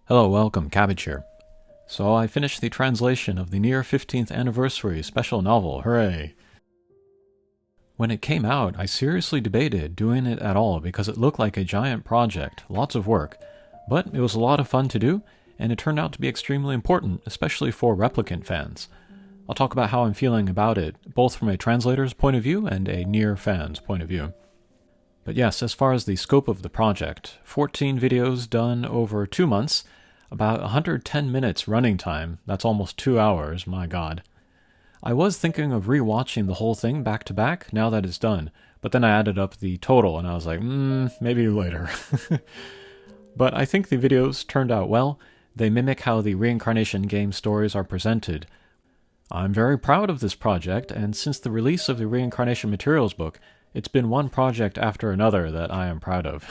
Hello, welcome, Cabbage here. So I finished the translation of the Nier 15th Anniversary special novel, hooray! When it came out, I seriously debated doing it at all because it looked like a giant project, lots of work, but it was a lot of fun to do, and it turned out to be extremely important, especially for Replicant fans. I'll talk about how I'm feeling about it, both from a translator's point of view and a Nier fan's point of view. But yes, as far as the scope of the project, 14 videos done over 2 months, about 110 minutes running time, that's almost 2 hours, my god. I was thinking of rewatching the whole thing back to back now that it's done, but then I added up the total and I was like, maybe later. But I think the videos turned out well. They mimic how the Reincarnation game stories are presented. I'm very proud of this project, and since the release of the Reincarnation Materials book, it's been one project after another that I am proud of.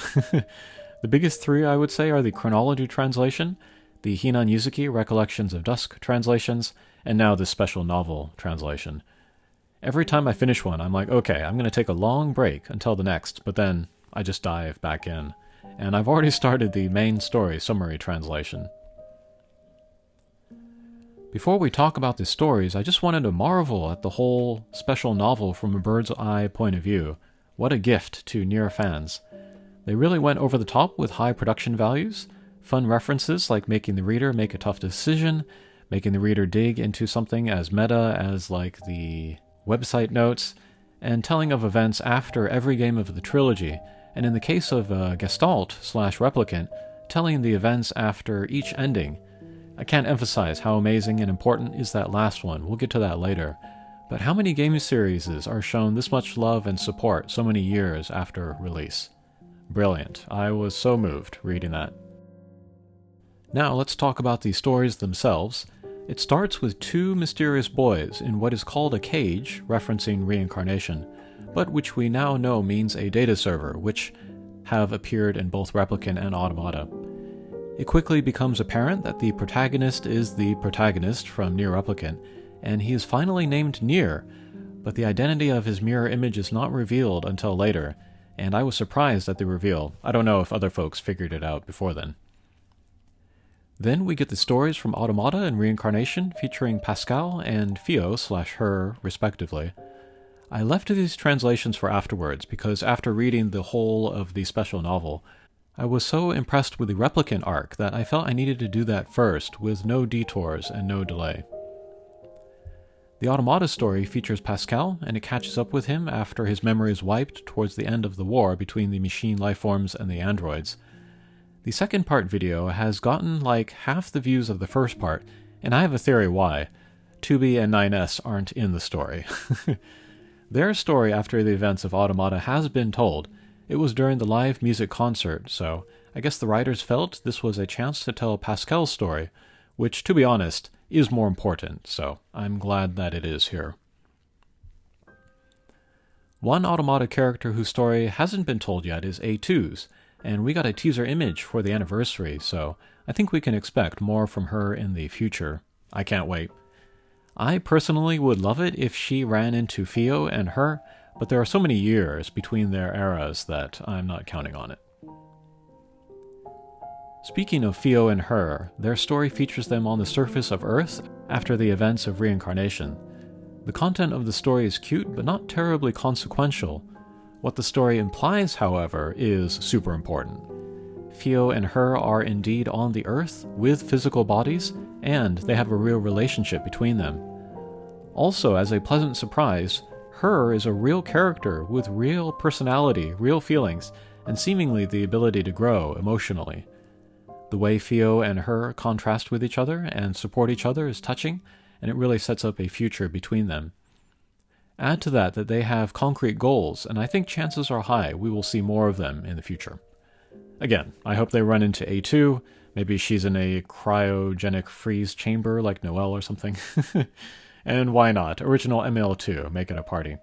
The biggest three, I would say, are the Chronology translation, the Hinan Yuzuki Recollections of Dusk translations, and now this special novel translation. Every time I finish one, I'm like, okay, I'm going to take a long break until the next, but then I just dive back in. And I've already started the main story summary translation. Before we talk about the stories, I just wanted to marvel at the whole special novel from a bird's eye point of view. What a gift to Nier fans. They really went over the top with high production values, fun references like making the reader make a tough decision, making the reader dig into something as meta as like the website notes, and telling of events after every game of the trilogy, and in the case of Gestalt/Replicant, telling the events after each ending. I can't emphasize how amazing and important is that last one, we'll get to that later. But how many game series are shown this much love and support so many years after release? Brilliant. I was so moved reading that. Now let's talk about the stories themselves. It starts with two mysterious boys in what is called a cage, referencing reincarnation, but which we now know means a data server, which have appeared in both Replicant and Automata. It quickly becomes apparent that the protagonist is the protagonist from Nier Replicant, and he is finally named Nier, but the identity of his mirror image is not revealed until later, and I was surprised at the reveal. I don't know if other folks figured it out before then. Then we get the stories from Automata and Reincarnation featuring Pascal and Fio/her, respectively. I left these translations for afterwards because after reading the whole of the special novel, I was so impressed with the Replicant arc that I felt I needed to do that first, with no detours and no delay. The Automata story features Pascal, and it catches up with him after his memory is wiped towards the end of the war between the machine lifeforms and the androids. The second part video has gotten like half the views of the first part, and I have a theory why. 2B and 9S aren't in the story. Their story after the events of Automata has been told. It was during the live music concert, so I guess the writers felt this was a chance to tell Pascal's story, which, to be honest, is more important, so I'm glad that it is here. One Automata character whose story hasn't been told yet is A2's, and we got a teaser image for the anniversary, so I think we can expect more from her in the future. I can't wait. I personally would love it if she ran into Fio and her, but there are so many years between their eras that I'm not counting on it. Speaking of Fio and her, their story features them on the surface of Earth after the events of Reincarnation. The content of the story is cute, but not terribly consequential. What the story implies, however, is super important. Fio and her are indeed on the Earth, with physical bodies, and they have a real relationship between them. Also, as a pleasant surprise, her is a real character with real personality, real feelings, and seemingly the ability to grow emotionally. The way Fio and her contrast with each other and support each other is touching, and it really sets up a future between them. Add to that they have concrete goals, and I think chances are high we will see more of them in the future. Again, I hope they run into A2, maybe she's in a cryogenic freeze chamber like Noelle or something. And why not? Original ML2, make it a party.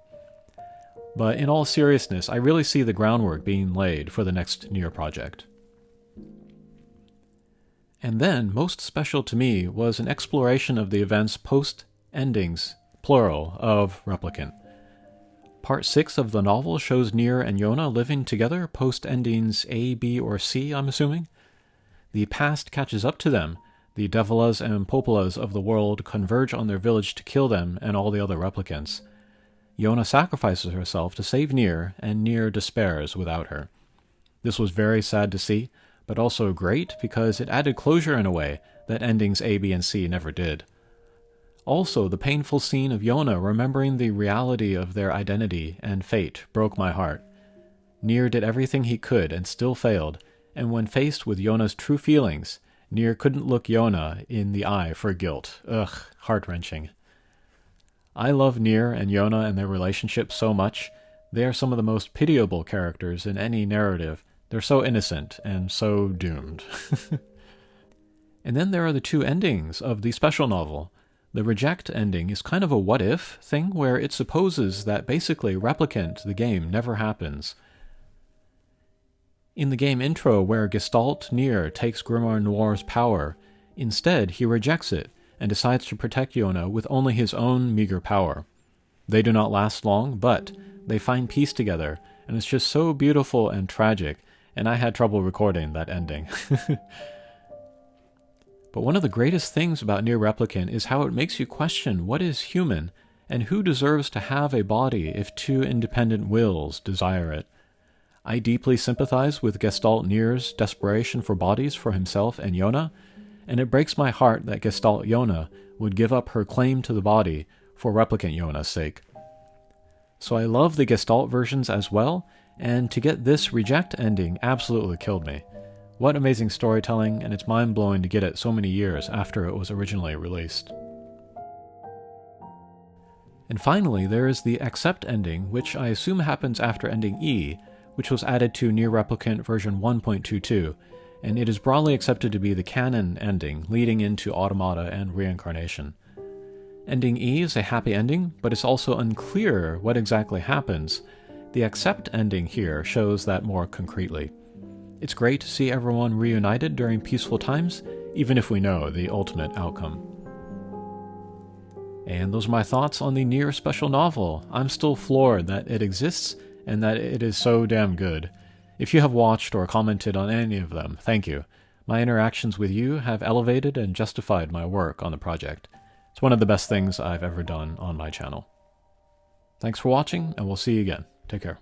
But in all seriousness, I really see the groundwork being laid for the next Nier project. And then, most special to me, was an exploration of the events post-endings, plural, of Replicant. Part 6 of the novel shows Nier and Yona living together post-endings A, B, or C, I'm assuming. The past catches up to them. The Devilas and Popolas of the world converge on their village to kill them and all the other replicants. Yona sacrifices herself to save Nier, and Nier despairs without her. This was very sad to see, but also great because it added closure in a way that endings A, B, and C never did. Also, the painful scene of Yona remembering the reality of their identity and fate broke my heart. Nier did everything he could and still failed, and when faced with Yona's true feelings, Nier couldn't look Yona in the eye for guilt. Ugh, heart-wrenching. I love Nier and Yona and their relationship so much. They are some of the most pitiable characters in any narrative. They're so innocent and so doomed. And then there are the two endings of the special novel. The Reject ending is kind of a what-if thing where it supposes that basically Replicant, the game, never happens. In the game intro where Gestalt Nier takes Grimoire Noir's power, instead he rejects it and decides to protect Yona with only his own meager power. They do not last long, but they find peace together, and it's just so beautiful and tragic, and I had trouble recording that ending. But one of the greatest things about Nier Replicant is how it makes you question what is human, and who deserves to have a body if two independent wills desire it. I deeply sympathize with Gestalt Nier's desperation for bodies for himself and Yona, and it breaks my heart that Gestalt Yona would give up her claim to the body for Replicant Yona's sake. So I love the Gestalt versions as well, and to get this Reject ending absolutely killed me. What amazing storytelling, and it's mind-blowing to get it so many years after it was originally released. And finally, there is the Accept ending, which I assume happens after ending E, which was added to Nier Replicant version 1.22, and it is broadly accepted to be the canon ending, leading into Automata and Reincarnation. Ending E is a happy ending, but it's also unclear what exactly happens. The Accept ending here shows that more concretely. It's great to see everyone reunited during peaceful times, even if we know the ultimate outcome. And those are my thoughts on the Nier special novel. I'm still floored that it exists, and that it is so damn good. If you have watched or commented on any of them, thank you. My interactions with you have elevated and justified my work on the project. It's one of the best things I've ever done on my channel. Thanks for watching, and we'll see you again. Take care.